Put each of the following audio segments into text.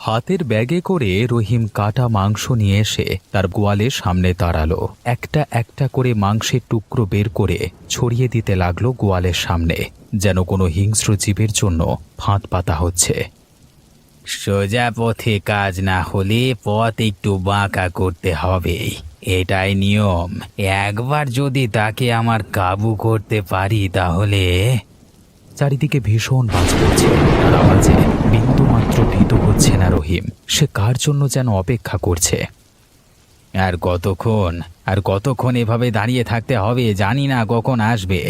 হাতের ব্যাগে করে রহিম কাটা মাংস নিয়ে এসে তার গোয়ালের সামনে দাঁড়ালো। একটা একটা করে মাংসের টুকরো বের করে ছড়িয়ে দিতে লাগলো গোয়ালের সামনে, যেন কোনো হিংস্র জীবের জন্য ফাঁদ পাতা হচ্ছে। সোজা পথে কাজ না হলে পথ একটু বাঁকা করতে হবে, এটাই নিয়ম। একবার যদি তাকে আমার কাবু করতে পারি তাহলে। চারিদিকে ভীষণ বাজ পড়ছে, তার আওয়াজে বিন্দুমাত্র ভীত হচ্ছে না রহিম। সে কার জন্য যেন অপেক্ষা করছে। আর কতক্ষণ এভাবে দাঁড়িয়ে থাকতে হবে, জানি না কখন আসবে।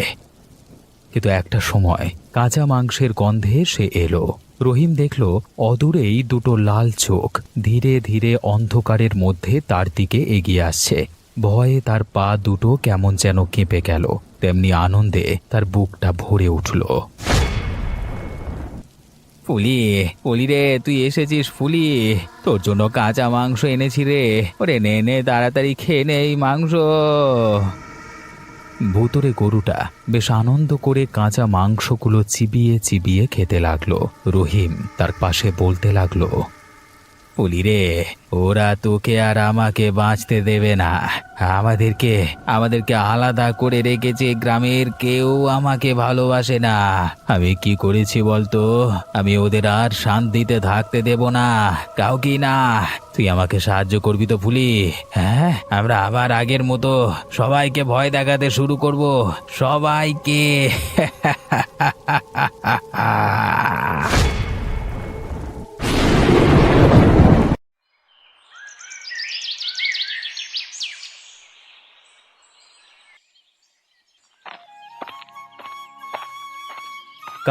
কিন্তু একটা সময় কাঁচা মাংসের গন্ধে সে এলো। রহিম দেখল অদূরেই দুটো লাল চোখ ধীরে ধীরে অন্ধকারের মধ্যে তার দিকে এগিয়ে আসছে। ভয়ে তার পা দুটো কেমন যেন কেঁপে গেল, তেমনি আনন্দে তার বুকটা ভরে উঠল। ফুলি, ফুলি রে, তুই এসেছিস ফুলি, তোর জন্য কাঁচা মাংস এনেছি রে। ওরে নে নে, তাড়াতাড়ি খেয়ে নে এই মাংস। ভুতুরে গরুটা বেশ আনন্দ করে কাঁচা মাংসগুলো চিবিয়ে চিবিয়ে খেতে লাগলো। রহিম তার পাশে বলতে লাগলো, ফুলি রে, ওরা তোকে আর আমাকে বাঁচতে দেবে না। আমাদেরকে আলাদা করে রেখেছে, গ্রামের কেউ আমাকে ভালোবাসে না। আমি কি করেছি বলতো? আমি ওদের আর শান্তিতে থাকতে দেব না, কাউকে না। তুই আমাকে সাহায্য করবি তো ফুলি? হ্যাঁ, আমরা আবার আগের মতো সবাইকে ভয় দেখাতে শুরু করব, সবাইকে।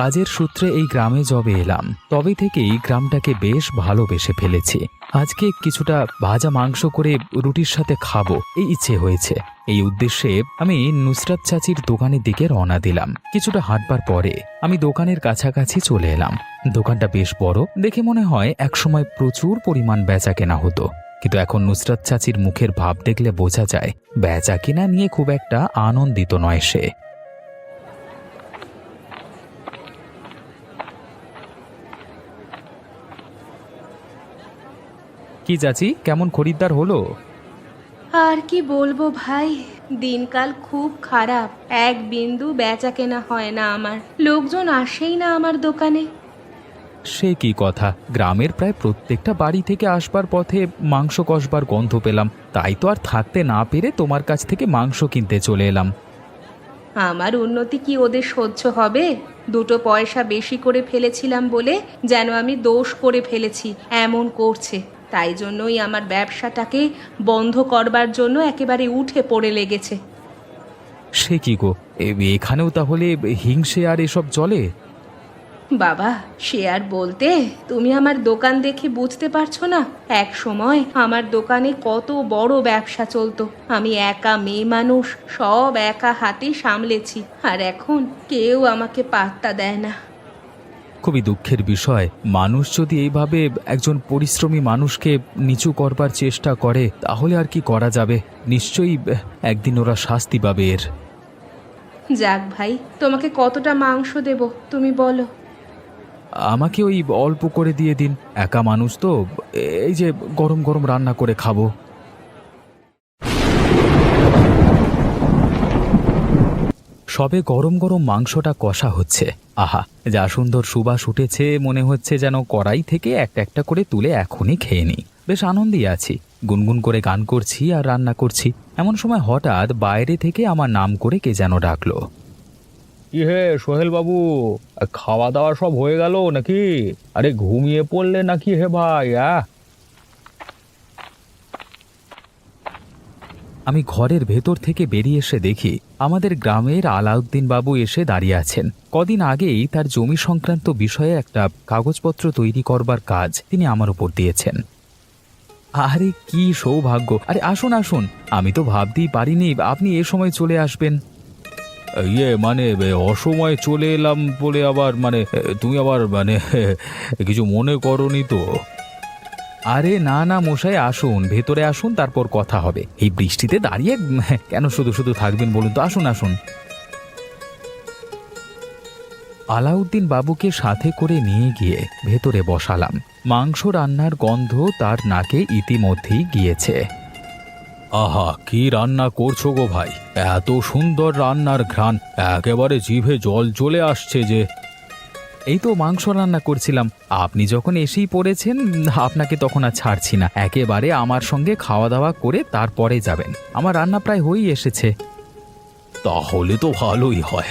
কাজের সূত্রে এই গ্রামে যবে এলাম তবে থেকেই গ্রামটাকে বেশ ভালোবেসে ফেলেছি। আজকে কিছুটা ভাজা মাংস করে রুটির সাথে খাবো এই ইচ্ছে হয়েছে। এই উদ্দেশ্যে আমি নুসরাত চাচির দোকানের দিকে রওনা দিলাম। কিছুটা হাঁটবার পরে আমি দোকানের কাছাকাছি চলে এলাম। দোকানটা বেশ বড়, দেখে মনে হয় একসময় প্রচুর পরিমাণ বেচা কেনা হতো, কিন্তু এখন নুসরাত চাচির মুখের ভাব দেখলে বোঝা যায় বেচা কেনা নিয়ে খুব একটা আনন্দিত নয় সে। কি চাচি, কেমন খরিদ্দার হলো? আর কি বলবো ভাই, দিনকাল খুব খারাপ। এক বিন্দু বেচা কেনা হয় না আমার, লোকজন আসেই না আমার দোকানে। সে কি কথা, গ্রামের প্রায় প্রত্যেকটা বাড়ি থেকে আসবার পথে মাংস কষবার গন্ধ পেলাম, তাই তো আর থাকতে না পেরে তোমার কাছ থেকে মাংস কিনতে চলে এলাম। আমার উন্নতি কি ওদের সহ্য হবে? দুটো পয়সা বেশি করে ফেলেছিলাম বলে যেন আমি দোষ করে ফেলেছি এমন করছে। তাই জন্যই আমার ব্যবসাটাকে বন্ধ করবার জন্য একেবারে উঠে পড়ে লেগেছে। সে কি গো, এখানেও তাহলে হিংসে আর এসব চলে? বাবা, সে আর বলতে, তুমি আমার দোকান দেখে বুঝতে পারছো না? এক সময় আমার দোকানে কত বড় ব্যবসা চলতো। আমি একা মেয়ে মানুষ, সব একা হাতে সামলেছি, আর এখন কেউ আমাকে পাত্তা দেয় না। খুবই দুঃখের বিষয়, মানুষ যদি এইভাবে একজন পরিশ্রমী মানুষকে নিচু করবার চেষ্টা করে তাহলে আর কি করা যাবে। নিশ্চয়ই একদিন ওরা শাস্তি পাবে এর। যাক ভাই, তোমাকে কতটা মাংস দেব তুমি বলো? আমাকে ওই অল্প করে দিয়ে দিন, একা মানুষ তো, এই যে গরম গরম রান্না করে খাবো। সবে গরম গরম মাংসটা কষা হচ্ছে, আহা যা সুন্দর সুবাস উঠেছে, মনে হচ্ছে যেন কড়াই থেকে একটা একটা করে তুলে এখনই খেয়ে নিই। বেশ আনন্দেই আছি, গুনগুন করে গান করছি আর রান্না করছি। এমন সময় হঠাৎ বাইরে থেকে আমার নাম করে কে যেন ডাকলো। কি হে সোহেল বাবু, খাওয়া দাওয়া সব হয়ে গেল নাকি? আরে ঘুমিয়ে পড়লে নাকি হে ভাই? আমি ঘরের ভেতর থেকে বেরিয়ে এসে দেখি আমাদের গ্রামের আলাউদ্দিন বাবু এসে দাঁড়িয়ে আছেন। কদিন আগেই তার জমি সংক্রান্ত বিষয়ে একটা কাগজপত্র তৈরি করবার কাজ তিনি আমার উপর দিয়েছেন। আরে কি সৌভাগ্য! আরে আসুন আসুন, আমি তো ভাবতেই পারিনি আপনি এ সময় চলে আসবেন। মানে অসময়ে চলে এলাম বলে আবার তুমি আবার কিছু মনে করনি তো? আরে না না মশাই, আসুন ভেতরে আসুন, তারপর কথা হবে। এই বৃষ্টিতে দাঁড়িয়ে কেন শুধু শুধু থাকবেন বলুন তো? আসুন আসুন। আলাউদ্দিন বাবুকে সাথে করে নিয়ে গিয়ে ভেতরে বসালাম। মাংস রান্নার গন্ধ তার নাকে ইতিমধ্যেই গিয়েছে। আহা, কি রান্না করছো গো ভাই! এত সুন্দর রান্নার ঘ্রাণ, একেবারে জিভে জল চলে আসছে যে। এই তো মাংস রান্না করছিলাম, আপনি যখন এসেই পড়েছেন আপনাকে তখন আর ছাড়ছি না। একেবারে আমার সঙ্গে খাওয়া দাওয়া করে তারপরে যাবেন। আমার রান্না প্রায় হয়েই এসেছে। তাহলে তো ভালোই হয়।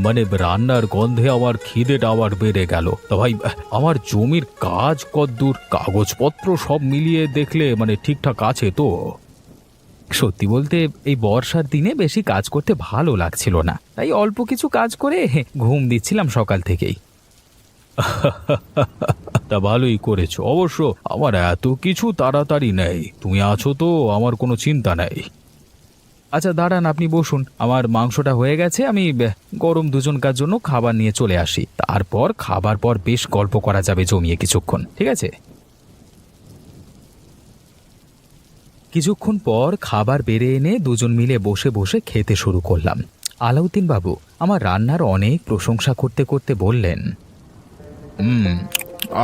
মানে রান্নার গন্ধে আমার খিদেটা আবার বেড়ে গেল। তা ভাই, আমার জমির কাজ কদ্দূর? কাগজপত্র সব মিলিয়ে দেখলে মানে ঠিকঠাক আছে তো? সত্যি বলতে এই বর্ষার দিনে বেশি কাজ করতে ভালো লাগছিল না, তাই অল্প কিছু কাজ করে ঘুম দিচ্ছিলাম সকাল থেকেই। তা ভালোই করেছো। অবশ্য আমার এত কিছু তাড়াতাড়ি নেই, তুমি আছো তো আমার কোনো চিন্তা নেই। আচ্ছা দাঁড়ান, আপনি বসুন। আমার মাংসটা হয়ে গেছে, আমি গরম দুজনকার জন্য খাবার নিয়ে চলে আসি। তারপর খাবার পর বেশ গল্প করা যাবে জমিয়ে কিছুক্ষণ, ঠিক আছে? কিছুক্ষণ পর খাবার বেড়ে এনে দুজন মিলে বসে বসে খেতে শুরু করলাম। আলাউদ্দিন বাবু আমার রান্নার অনেক প্রশংসা করতে করতে বললেন,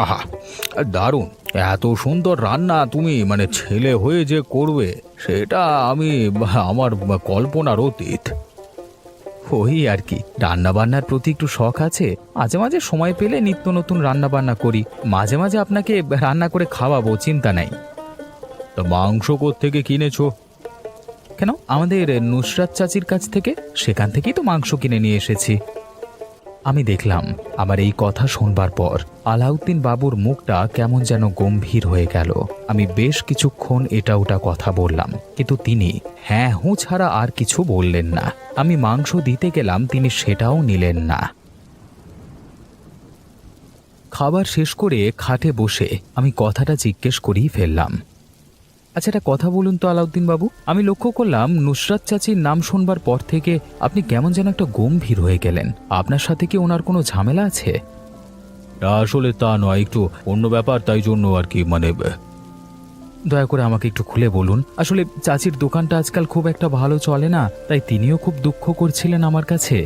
আহা, দারুণ! এত সুন্দর রান্না তুমি মানে ছেলে হয়ে যে করবে সেটা আমার কল্পনার অতীত। ওই আর কি, রান্না বান্নার প্রতি একটু শখ আছে। মাঝে মাঝে সময় পেলে নিত্য নতুন রান্না বান্না করি। মাঝে মাঝে আপনাকে রান্না করে খাওয়াবো, চিন্তা নাই। তা মাংস থেকে কিনেছো? কেন, আমাদের নুসরাত চাচির কাছ থেকে। সেখান থেকেই তো মাংস কিনে নিয়ে এসেছি। আমি দেখলাম আমার এই কথা শুনবার পর আলাউদ্দিন বাবুর মুখটা কেমন যেন গম্ভীর হয়ে গেল। আমি বেশ কিছুক্ষণ এটা ওটা কথা বললাম, কিন্তু তিনি হ্যাঁ হুঁ ছাড়া আর কিছু বললেন না। আমি মাংস দিতে গেলাম, তিনি সেটাও নিলেন না। খাবার শেষ করে খাটে বসে আমি কথাটা জিজ্ঞেস করেই ফেললাম, আচ্ছা একটা কথা বলুন তো আলাউদ্দিন বাবু, আমি লক্ষ্য করলাম নুসরাত চাচির নাম শুনবার পর থেকে আপনি কেমন যেন একটা গম্ভীর হয়ে গেলেন। আপনার সাথে কি ওনার কোনো ঝামেলা আছে? আসলে তা নয়, একটু অন্য ব্যাপার, তাই জন্য আর কি। মানে দয়া করে আমাকে একটু খুলে বলুন। আসলে চাচির দোকানটা আজকাল খুব একটা ভালো চলে না, তাই তিনিও খুব দুঃখ করছিলেন আমার কাছে।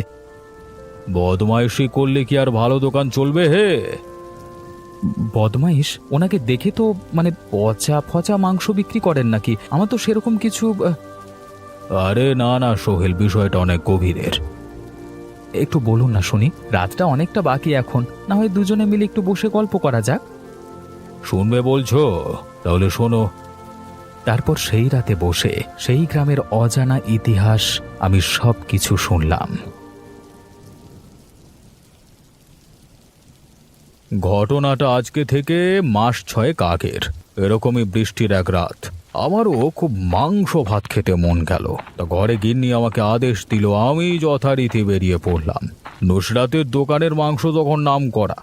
বদমাইশি করলে কি আর ভালো দোকান চলবে হে? বদমাইশ? ওনাকে দেখে তো মানে পচা ফচা মাংস বিক্রি করেন নাকি? আমার তো সেরকম কিছু। আরে না না সোহেল, বিষয়টা অনেক গভীরের। একটু বলুন না শুনি। রাতটা অনেকটা বাকি এখন, না হয় দুজনে মিলে একটু বসে গল্প করা যাক। শুনবে বলছো? তাহলে শোনো। তারপর সেই রাতে বসে সেই গ্রামের অজানা ইতিহাস আমি সব কিছু শুনলাম। ঘটনাটা আজকে থেকে মাস 6 আগের এরকমই বৃষ্টির এক রাত। আমারও খুব মাংস ভাত খেতে মন গেল। তা ঘরে গিন্নি আমাকে আদেশ দিল, আমি যথারীতি বেরিয়ে পড়লাম। নুসরাতের দোকানের মাংস তখন নাম করা।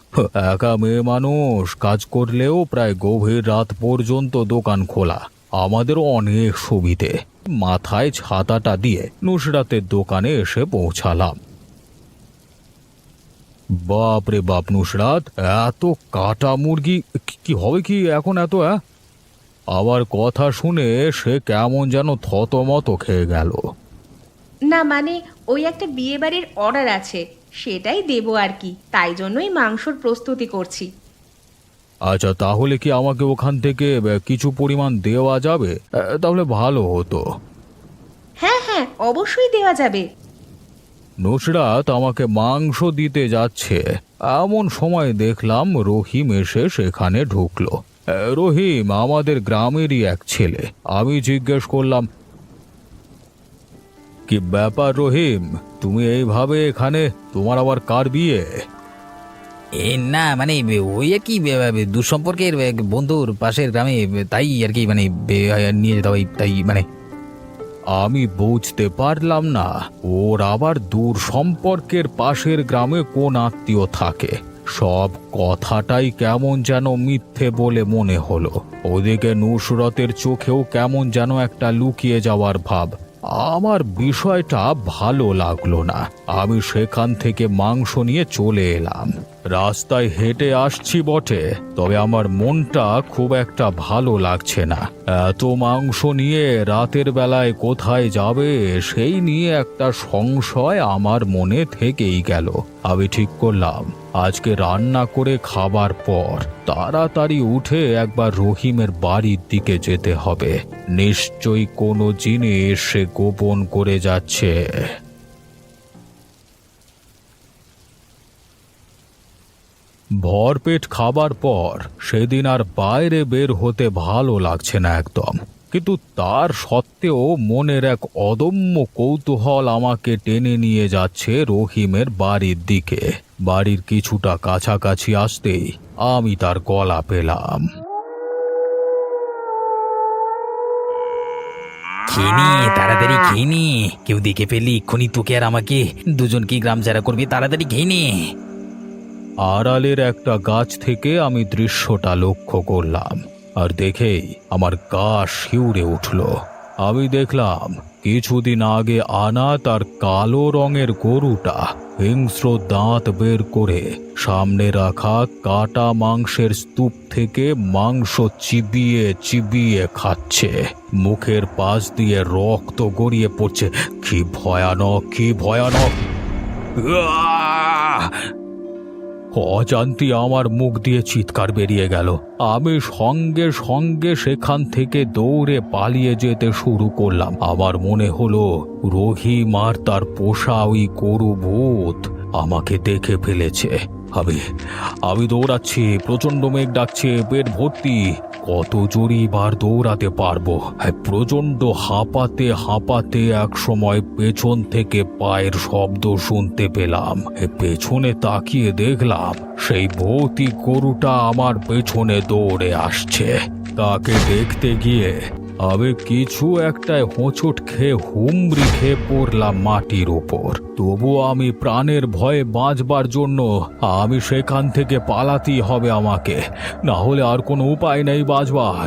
একা মেয়ে মানুষ, কাজ করলেও প্রায় গভীর রাত পর্যন্ত দোকান খোলা। আমাদেরও অনেক সুবিধে। মাথায় ছাতাটা দিয়ে নুসরাতের দোকানে এসে পৌঁছালাম। বাপ রে বাপ, নুসরাত, এত কাটা মুরগি! কি হবে কি এখন এত? আবার কথা শুনে সে কেমন যেন থতমত খেয়ে গেল। না মানে ওই একটা বিয়ে বাড়ির অর্ডার আছে, সেটাই দেবো আর কি, তাই জন্যই মাংসর প্রস্তুতি করছি। আচ্ছা, তাহলে কি আমাকে ওখান থেকে কিছু পরিমাণ দেওয়া যাবে? তাহলে ভালো হতো। হ্যাঁ হ্যাঁ, অবশ্যই দেওয়া যাবে। নুসরাত আমাকে মাংস দিতে যাচ্ছে, এমন সময় দেখলাম রহিম এসে সেখানে ঢুকলো। রহিম আমাদের গ্রামেরই এক ছেলে। আমি জিজ্ঞেস করলাম, কি ব্যাপার রহিম, তুমি এইভাবে এখানে? তোমার আবার কার বিয়ে? না মানে ওই আর কি, দুঃসম্পর্কের বন্ধুর পাশের গ্রামে, তাই আর কি, মানে নিয়ে যেতে হয়, তাই মানে। আমি বুঝতে পারলাম না ওর আবার দূর সম্পর্কের পাশের গ্রামে কোন আত্মীয় থাকে। সব কথাটাই কেমন যেন মিথ্যে বলে মনে হলো। ওদিকে নুসরতের চোখেও কেমন যেন একটা লুকিয়ে যাওয়ার ভাব। আমার বিষয়টা ভালো লাগলো না। আমি সেখান থেকে মাংস নিয়ে চলে এলাম। রাস্তায় হেঁটে আসছি বটে, তবে আমার মনটা খুব একটা ভালো লাগছে না। এত মাংস নিয়ে রাতের বেলায় কোথায় যাবে সেই নিয়ে একটা সংশয় আমার মনে থেকেই গেল। আমি ঠিক করলাম আজকে রান্না করে খাবার পর তাড়াতাড়ি উঠে একবার রহিমের বাড়ির দিকে যেতে হবে। নিশ্চয়ই কোনো জিনিস সে গোপন করে যাচ্ছে। ভরপেট খাবার পর সেদিন আর বাইরে বের হতে ভালো লাগছে না একদম, কিন্তু তার সত্ত্বেও মনের এক অদম্য কৌতূহল আমাকে টেনে নিয়ে যাচ্ছে রহিমের বাড়ির দিকে। বাড়ির কিছুটা কাছাকাছি আসতেই আমি তার গলা পেলাম। খেয়ে নে, তাড়াতাড়ি খেয়ে নে। কেউ দেখে ফেললি এক্ষুনি তোকে আর আমাকে দুজনকে গ্রাম ছাড়া করবি, তাড়াতাড়ি খেয়ে নে। আড়ালের একটা গাছ থেকে আমি দৃশ্যটা লক্ষ্য করলাম, আর দেখেই আমার গা শিউরে উঠল। আমি দেখলাম কিছুদিন আগে আনা তার কালো রঙের গরুটা হিংস্র দাঁত বের করে সামনে রাখা কাটা মাংসের স্তূপ থেকে মাংস চিবিয়ে চিবিয়ে খাচ্ছে। মুখের পাশ দিয়ে রক্ত গড়িয়ে পড়ছে। কি ভয়ানক, কি ভয়ানক! আহ! অজান্তে আমার মুখ দিয়ে চিৎকার বেরিয়ে গেল। আমি সঙ্গে সঙ্গে সেখান থেকে দৌড়ে পালিয়ে যেতে শুরু করলাম। আমার মনে হলো রহিম আর তার পোষা ওই গরু ভূত আমাকে দেখে ফেলেছে। আমি দৌড়াচ্ছি, প্রচন্ড মেঘ ডাকছে, পেট ভর্তি। কত জোরই বার দৌড়াতে পারবো? প্রচন্ড হাঁপাতে হাঁপাতে এক সময় পেছন থেকে পায়ের শব্দ শুনতে পেলাম। পেছনে তাকিয়ে দেখলাম সেই ভৌতিক গরুটা আমার পেছনে দৌড়ে আসছে। তাকে দেখতে গিয়ে আমি কিছু একটা হোঁচট খেয়ে হুমড়ি খেয়ে পড়লাম মাটির ওপর। তবুও আমি প্রাণের ভয়ে বাঁচবার জন্য আমি সেখান থেকে পালাতেই হবে আমাকে, না হলে আর কোনো উপায় নেই বাঁচবার।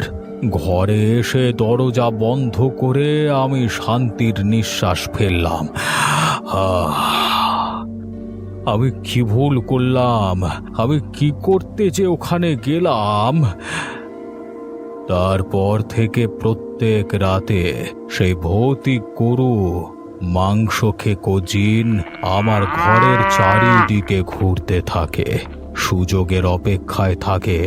ঘরে এসে দরজা বন্ধ করে আমি শান্তির নিঃশ্বাস ফেললাম। আমি কি ভুল করলাম? আমি কি করতে যে ওখানে গেলাম? তারপর থেকে প্রত্যেক রাতে সেই ভৌতিক গরু মাংস খেকো জিন আমার ঘরের চারিদিকে ঘুরতে থাকে, সুযোগের অপেক্ষায় থাকে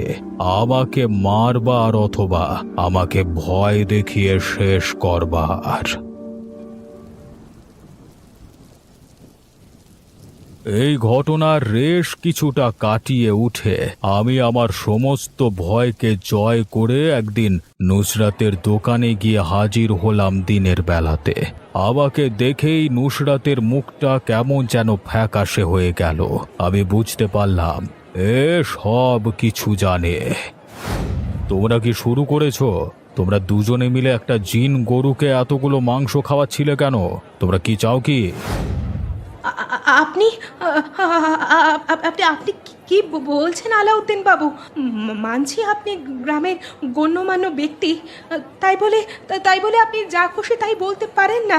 আমাকে মারবার অথবা আমাকে ভয় দেখিয়ে শেষ করবার। এই ঘটনার রেশ কিছুটা কাটিয়ে উঠে আমি আমার সমস্ত ভয়কে জয় করে একদিন নুসরাতের দোকানে গিয়ে হাজির হলাম দিনের বেলাতে। আমাকে দেখেই নুসরাতের মুখটা কেমন যেন ফ্যাকাশে হয়ে গেল। আমি বুঝতে পারলাম এ সব কিছু জানে। তোমরা কি শুরু করেছো? তোমরা দুজনে মিলে একটা জিন গরুকে এতগুলো মাংস খাওয়াচ্ছিলে কেন? তোমরা কি চাও কি? আপনি আপনি আপনি কি বলছেন আলাউদ্দিন বাবু? মানছি আপনি গ্রামের গণ্যমান্য ব্যক্তি, তাই বলে আপনি যা খুশি তাই বলতে পারেন না।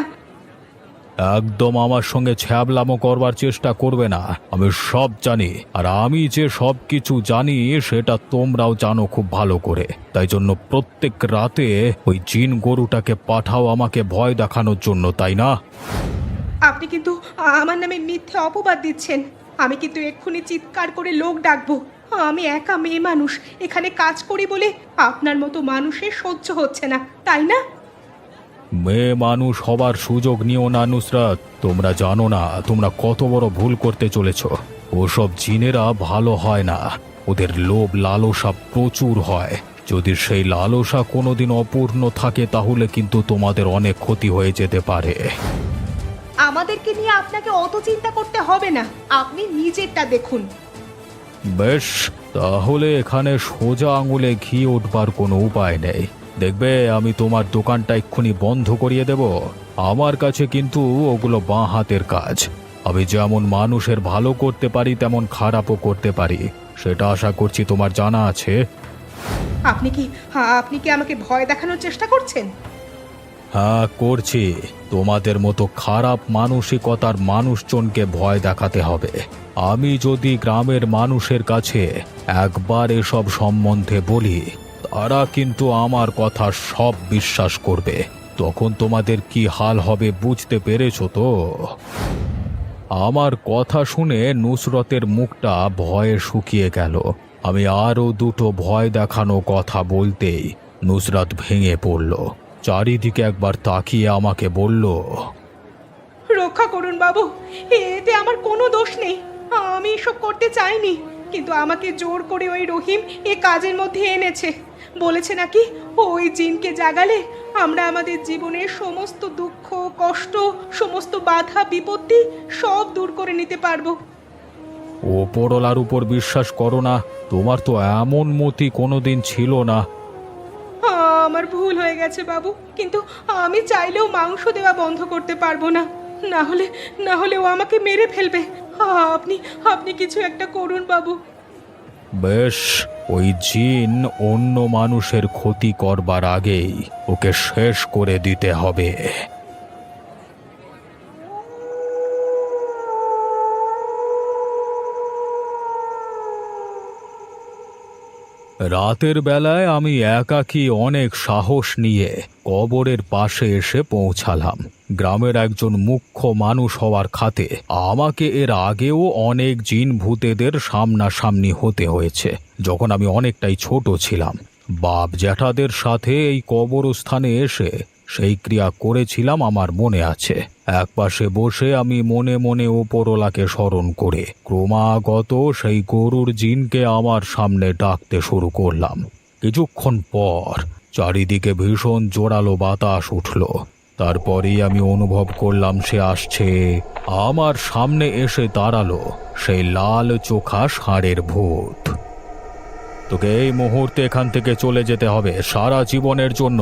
একদম আমার সঙ্গে ছ্যাবলামো করবার চেষ্টা করবে না। আমি সব জানি, আর আমি যে সব কিছু জানি সেটা তোমরাও জানো খুব ভালো করে। তাই জন্য প্রত্যেক রাতে ওই জিন গরুটাকে পাঠাও আমাকে ভয় দেখানোর জন্য, তাই না? আপনি কিন্তু আমার নামে মিথ্যে অপবাদ দিচ্ছেন। আমি কিন্তু এক্ষুনি চিৎকার করে লোক ডাকবো। আমি একা মেয়ে মানুষ, এখানে কাজ করি বলে আপনার মতো মানুষের সহ্য হচ্ছে না, তাই না? মেয়ে মানুষ হবার সুযোগ নিও না নুসরাত। তোমরা জানো না তোমরা কত বড় ভুল করতে চলেছ। ওসব জিনেরা ভালো হয় না, ওদের লোভ লালসা প্রচুর হয়। যদি সেই লালসা কোনোদিন অপূর্ণ থাকে তাহলে কিন্তু তোমাদের অনেক ক্ষতি হয়ে যেতে পারে। আমাদেরকে নিয়ে আপনাকে অত চিন্তা করতে হবে না, আপনি নিজেরটা দেখুন। বেশ, তাহলে এখানে সোজা আঙুলে ঘি উঠবার কোনো উপায় নেই। দেখবে আমি তোমার দোকানটা এক্ষুনি বন্ধ করিয়ে দেব। আমার কাছে কিন্তু ওগুলো বাঁ হাতের কাজ। আমি যেমন মানুষের ভালো করতে পারি তেমন খারাপও করতে পারি, সেটা আশা করছি তোমার জানা আছে। আপনি কি আমাকে ভয় দেখানোর চেষ্টা করছেন? হ্যাঁ করছি। তোমাদের মতো খারাপ মানসিকতার মানুষজনকে ভয় দেখাতে হবে। আমি যদি গ্রামের মানুষের কাছে একবার এসব সম্বন্ধে বলি, তারা কিন্তু আমার কথা সব বিশ্বাস করবে। তখন তোমাদের কি হাল হবে বুঝতে পেরেছো তো? আমার কথা শুনে নুসরতের মুখটা ভয়ে শুকিয়ে গেল। আমি আরও দুটো ভয় দেখানো কথা বলতেই নুসরাত ভেঙে পড়ল। চারিদিকে একবার তাকিয়ে আমাকে বলল, রক্ষা করুন বাবু, এতে আমার কোনো দোষ নেই। আমি এসব করতে চাইনি, কিন্তু আমাকে জোর করে ওই রহিম এ কাজের মধ্যে এনেছে। বলেছে নাকি ওই জিনকে জাগালে আমরা আমাদের জীবনের সমস্ত দুঃখ কষ্ট, সমস্ত বাধা বিপত্তি সব দূর করে নিতে পারবো। ওপরওয়ালার উপর বিশ্বাস করো না। তোমার তো এমন মতি কোনোদিন ছিল না। আমার ভুল হয়ে গেছে বাবু, কিন্তু আমি চাইলেও মাংস দেওয়া বন্ধ করতে পারবো না। না হলে ও আমাকে মেরে ফেলবে। আপনি আপনি কিছু একটা করুন বাবু। বেশ, ওই জিন অন্য মানুষের ক্ষতি করবার আগেই ওকে শেষ করে দিতে হবে। রাতের বেলায় আমি একাকী অনেক সাহস নিয়ে কবরের পাশে এসে পৌঁছালাম। গ্রামের একজন মুখ্য মানুষ হওয়ার খাতে আমাকে এর আগেও অনেক জিন ভূতেদের সামনাসামনি হতে হয়েছে। যখন আমি অনেকটাই ছোট ছিলাম, বাপ জ্যাঠাদের সাথে এই কবরস্থানে এসে সেই ক্রিয়া করেছিলাম আমার মনে আছে। একপাশে বসে আমি মনে মনে ওপরওয়ালাকে স্মরণ করে ক্রমাগত সেই গরুর জিনকে আমার সামনে ডাকতে শুরু করলাম। কিছুক্ষণ পর চারিদিকে ভীষণ জোরালো বাতাস উঠল। তারপরেই আমি অনুভব করলাম সে আসছে। আমার সামনে এসে দাঁড়ালো সেই লাল চোখা ষাঁড়ের ভূত। তোকে এই মুহূর্তে এখান থেকে চলে যেতে হবে, সারা জীবনের জন্য।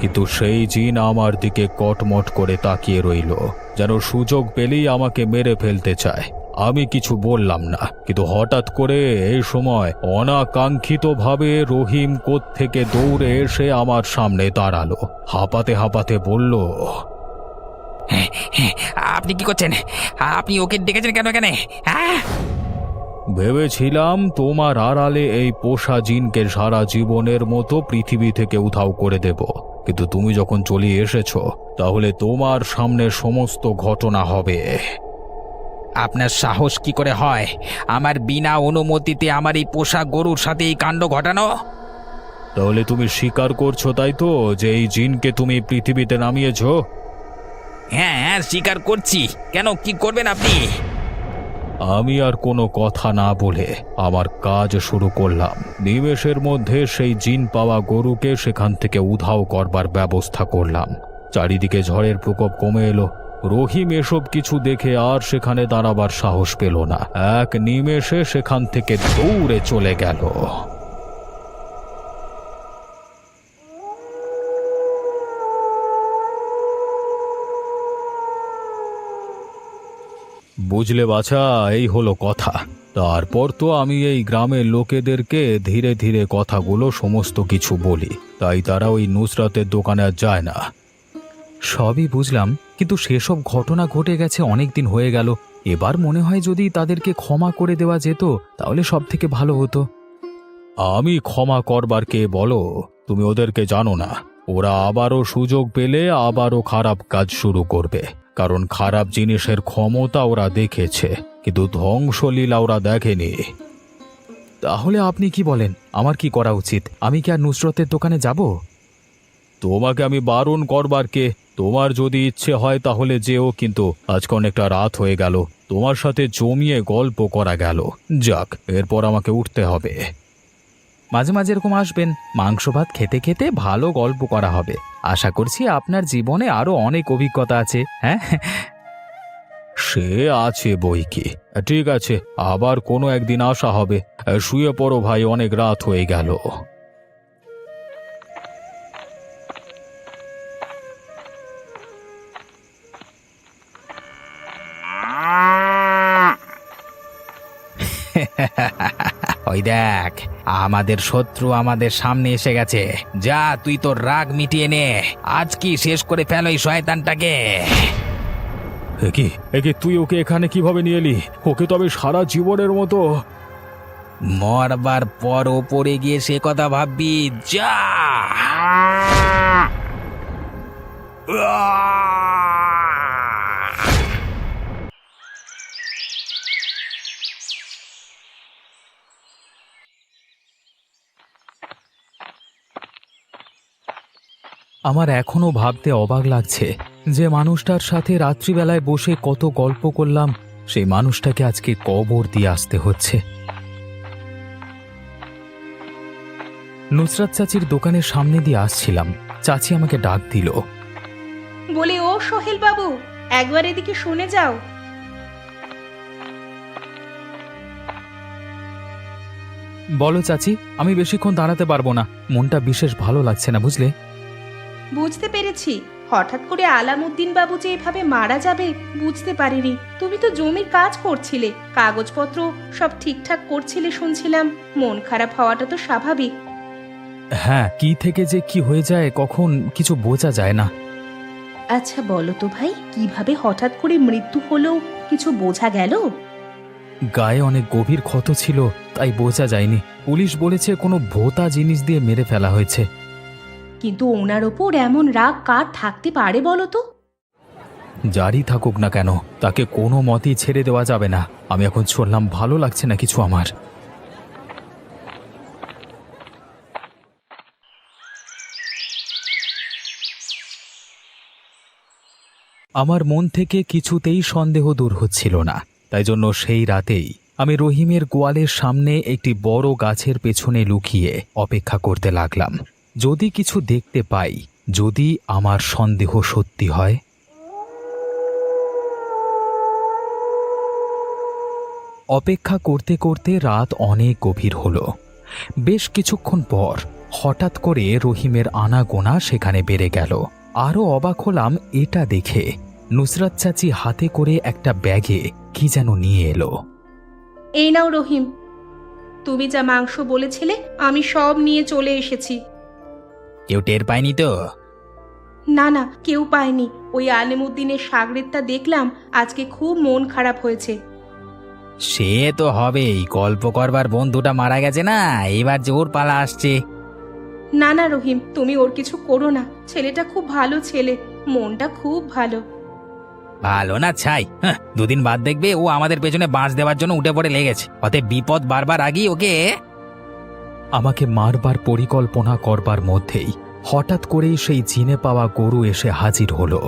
কিন্তু সেই জিন আমার দিকে কটমট করে তাকিয়ে রইল, যেন সুযোগ পেলেই আমাকে মেরে ফেলতে চায়। আমি কিছু বললাম না, কিন্তু হঠাৎ করে এই সময় অনাকাঙ্ক্ষিতভাবে রহিম কোত্থেকে দৌড়ে এসে আমার সামনে দাঁড়ালো। হাঁপাতে হাঁপাতে বলল, আপনি কি করছেন? আপনি ওকে ডেকেছেন কেন এখানে? হ্যাঁ, ভেবেছিলাম তোমার আড়ালে এই পোষা জিনকে সারা জীবনের মতো পৃথিবী থেকে উধাও করে দেব, কিন্তু তুমি যখন চলে এসেছো, তাহলে তোমার সামনে সমস্ত ঘটনা হবে। আপনার সাহস কি করে হয় আমার বিনা অনুমতিতে আমার এই পোষা গরুর সাথে এই কাণ্ড ঘটানো? তাহলে তুমি স্বীকার করছো, তাই তো, যে এই জিনকে তুমি পৃথিবীতে নামিয়েছো? হ্যাঁ হ্যাঁ, স্বীকার করছি। কেন, কি করবেন আপনি? আমি আর কোনো কথা না বলে আমার কাজ শুরু করলাম। নিমেষের মধ্যে সেই জিন পাওয়া গরুকে সেখান থেকে উধাও করবার ব্যবস্থা করলাম। চারিদিকে ঝড়ের প্রকোপ কমে এলো। রহিম এসব কিছু দেখে আর সেখানে দাঁড়াবার সাহস পেল না। এক নিমেষে সেখান থেকে দৌড়ে চলে গেল। বুঝলে বাছা, এই হলো কথা। তারপর তো আমি এই গ্রামের লোকেদেরকে ধীরে ধীরে কথাগুলো সমস্ত কিছু বলি, তাই তারা ওই নুসরাতের দোকানে আর যায় না। সবই বুঝলাম, কিন্তু সেসব ঘটনা ঘটে গেছে, অনেক দিন হয়ে গেল। এবার মনে হয় যদি তাদেরকে ক্ষমা করে দেওয়া যেত, তাহলে সব থেকে ভালো হতো। আমি ক্ষমা করবার কে বলো? তুমি ওদেরকে জানো না। ওরা আবারও সুযোগ পেলে আবারও খারাপ কাজ শুরু করবে, কারণ খারাপ জিনিসের ক্ষমতা ওরা দেখেছে, কিন্তু ধ্বংসলীলা ওরা দেখেনি। তাহলে আপনি কি বলেন, আমার কি করা উচিত? আমি কি আর নুসরতের দোকানে যাব? তোমাকে আমি বারণ করবার কে? তোমার যদি ইচ্ছে হয় তাহলে যেও, কিন্তু আজকে অনেকটা রাত হয়ে গেল। তোমার সাথে জমিয়ে গল্প করা গেল। যাক, এরপর আমাকে উঠতে হবে। মাঝে মাঝে এরকম আসবেন, মাংস ভাত খেতে খেতে ভালো গল্প করা হবে। আশা করছি আপনার জীবনে আরো অনেক অভিজ্ঞতা আছে। হ্যাঁ, সে আছে বই কি। ঠিক আছে, আবার কোনো একদিন আসা হবে। শুয়ে পড়ো ভাই, অনেক রাত হয়ে গেল। ওই দেখ, আমাদের শত্রু আমাদের সামনে এসে গেছে। যা, তুই তোর রাগ মিটিয়ে নে। আজ কি শেষ করে ফেল ওই শয়তানটাকে। একে তুই ওকে এখানে কিভাবে নিয়ে এলি? ওকে তবে সারা জীবনের মতো। মরবার পর ওপরে গিয়ে সে কথা ভাববি। যা। আমার এখনো ভাবতে অবাক লাগছে যে মানুষটার সাথে রাত্রিবেলায় বসে কত গল্প করলাম, সেই মানুষটাকে আজকে কবর দিয়ে আসতে হচ্ছে। নুসরাত চাচির দোকানের সামনে দিয়ে আসছিলাম, চাচি আমাকে ডাক দিল। বলে, ও সোহেল বাবু, একবার এদিকে শুনে যাও। বলো চাচি, আমি বেশিক্ষণ দাঁড়াতে পারবো না, মনটা বিশেষ ভালো লাগছে না বুঝলে। বুঝতে পেরেছি, হঠাৎ করে আলামউদ্দিন বাবু যে এভাবে মারা যাবে বুঝতে পারিনি। তুমি তো জমির কাজ করছিলে, কাগজপত্র সব ঠিকঠাক করছিলে শুনছিলাম। মন খারাপ হওয়াটা তো স্বাভাবিক। হ্যাঁ, কি থেকে যে কি হয়ে যায় কখন কিছু বোঝা যায় না। আচ্ছা বলো তো ভাই, কিভাবে হঠাৎ করে মৃত্যু হলো কিছু বোঝা গেল? গায়ে অনেক গভীর ক্ষত ছিল, তাই বোঝা যায়নি। পুলিশ বলেছে কোনো ভোঁতা জিনিস দিয়ে মেরে ফেলা হয়েছে। কিন্তু ওনার ওপর এমন রাগ কার থাকতে পারে বলো তো? যারই থাকুক না কেন, তাকে কোনো মতেই ছেড়ে দেওয়া যাবে না। আমি এখন চললাম, ভালো লাগছে না কিছু আমার। আমার মন থেকে কিছুতেই সন্দেহ দূর হচ্ছিল না, তাই জন্য সেই রাতেই আমি রহিমের গোয়ালের সামনে একটি বড় গাছের পেছনে লুকিয়ে অপেক্ষা করতে লাগলাম। যদি কিছু দেখতে পাই, যদি আমার সন্দেহ সত্যি হয়। অপেক্ষা করতে করতে রাত অনেক গভীর হলো। বেশ কিছুক্ষণ পর হঠাৎ করে রহিমের আনাগোনা সেখানে বেড়ে গেল। আরও অবাক হলাম এটা দেখে, নুসরাত চাচি হাতে করে একটা ব্যাগে কি যেন নিয়ে এলো। এই নাও রহিম, তুমি যা মাংস বলেছিলে আমি সব নিয়ে চলে এসেছি। কেউ টের পায়নি তো? না না, কেউ পায়নি। ওই আলিমুদ্দিনের শাগরেদটা দেখলাম আজকে খুব মন খারাপ হয়েছে। সে তো হবেই, গল্প করবার বন্ধুটা মারা গেছে না, এবার জোর পালা আসছে। না না রহিম, তুমি ওর কিছু করো না। ছেলেটা খুব ভালো ছেলে, মনটা খুব ভালো। ভালো না ছাই, দুদিন বাদ দেখবে ও আমাদের পেছনে বাঁশ দেওয়ার জন্য উঠে পড়ে লেগেছে। অতএব বিপদ বারবার আগেই ওকে। আমাকে মারবার পরিকল্পনা করবার মধ্যেই হঠাৎ করেই সেই চিনে পাওয়া গরু এসে হাজির হলো।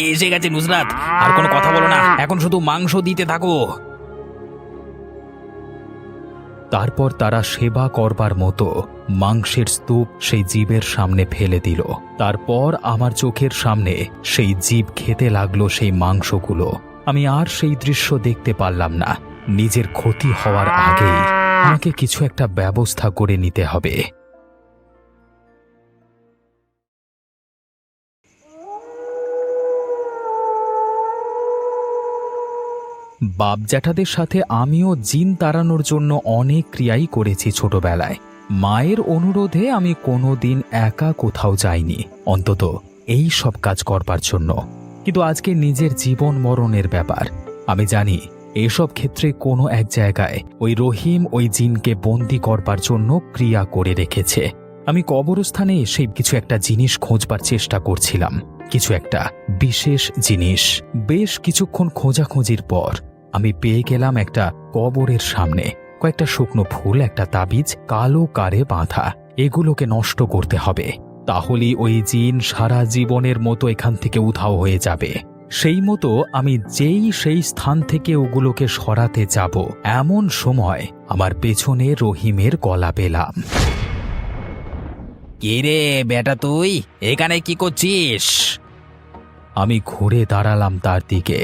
এসে গেছে নুসরাত, আর কোনো কথা বলো না, এখন শুধু মাংস দিতে থাকো। তারপর তারা সেবা করবার মতো মাংসের স্তূপ সেই জীবের সামনে ফেলে দিল। তারপর আমার চোখের সামনে সেই জীব খেতে লাগলো সেই মাংসগুলো। আমি আর সেই দৃশ্য দেখতে পারলাম না। নিজের ক্ষতি হওয়ার আগেই আমাকে কিছু একটা ব্যবস্থা করে নিতে হবে। বাপ জ্যাঠাদের সাথে আমিও জিন তাড়ানোর জন্য অনেক ক্রিয়াই করেছি ছোটবেলায়। মায়ের অনুরোধে আমি কোনোদিন একা কোথাও যাইনি, অন্তত এই সব কাজ করবার জন্য। কিন্তু আজকে নিজের জীবন মরণের ব্যাপার। আমি জানি এসব ক্ষেত্রে কোনো এক জায়গায় ওই রহিম ওই জিনকে বন্দি করবার জন্য ক্রিয়া করে রেখেছে। আমি কবরস্থানে এসে কিছু একটা জিনিস খোঁজবার চেষ্টা করছিলাম, কিছু একটা বিশেষ জিনিস। বেশ কিছুক্ষণ খোঁজাখুঁজির পর আমি পেয়ে গেলাম একটা কবরের সামনে কয়েকটা শুকনো ফুল, একটা তাবিজ, কালো কারে বাঁধা। এগুলোকে নষ্ট করতে হবে, তাহলেই ওই জিন সারা জীবনের মতো এখান থেকে উধাও হয়ে যাবে। সেই মতো আমি সেই স্থান থেকে ওগুলোকে সরাতে যাব, এমন সময় আমার পেছনে রহিমের গলা পেলাম। কে রে বেটা, তুই এখানে কি করছিস? আমি ঘুরে দাঁড়ালাম তার দিকে।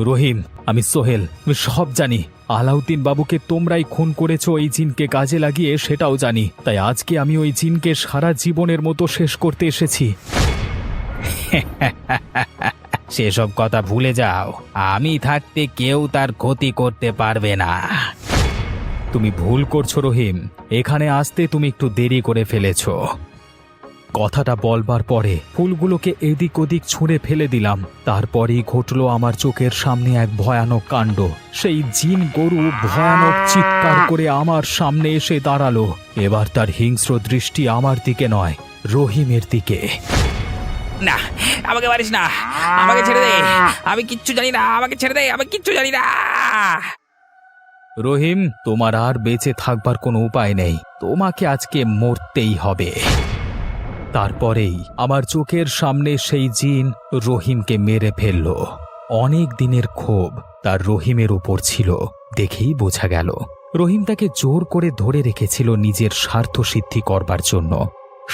রহিম, আমি সোহেল, আমি সব জানি। আলাউদ্দিন বাবুকে তোমরাই খুন করেছো এই জিনকে কাজে লাগিয়ে, সেটাও জানি। তাই আজকে আমি ওই জিনকে সারা জীবনের মতো শেষ করতে এসেছি। সেসব কথা ভুলে যাও, আমি থাকতে কেউ তার ক্ষতি করতে পারবে না। তুমি ভুল করছো রহিম, এখানে আসতে তুমি একটু দেরি করে ফেলেছো। কথাটা বলবার পরে ফুলগুলোকে এদিক ওদিক ছুঁড়ে ফেলে দিলাম। তারপরেই ঘটল আমার চোখের সামনে এক ভয়ানক কাণ্ড। সেই জিন গরু ভয়ানক চিৎকার করে আমার সামনে এসে দাঁড়ালো। এবার তার হিংস্র দৃষ্টি আমার দিকে নয়, রহিমের দিকে। না, আমাকে মারিস না, আমাকে ছেড়ে দে, আমি কিচ্ছু জানি না, আমাকে ছেড়ে দে, আমি কিচ্ছু জানি না। রহিম, তোমার আর বেঁচে থাকবার কোনো উপায় নেই, তোমাকে আজকে মরতেই হবে। তারপরেই আমার চোখের সামনে সেই জিন রহিমকে মেরে ফেলল। অনেক দিনের ক্ষোভ তার রহিমের উপর ছিল, দেখেই বোঝা গেল। রহিম তাকে জোর করে ধরে রেখেছিল নিজের স্বার্থ সিদ্ধি করবার জন্য।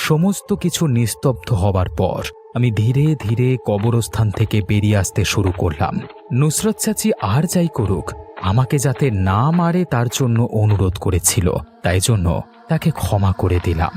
সমস্ত কিছু নিস্তব্ধ হবার পর আমি ধীরে ধীরে কবরস্থান থেকে বেরিয়ে আসতে শুরু করলাম। নুসরত চাচি আর যাই করুক, আমাকে যাতে না মারে তার জন্য অনুরোধ করেছিল, তাই জন্য তাকে ক্ষমা করে দিলাম।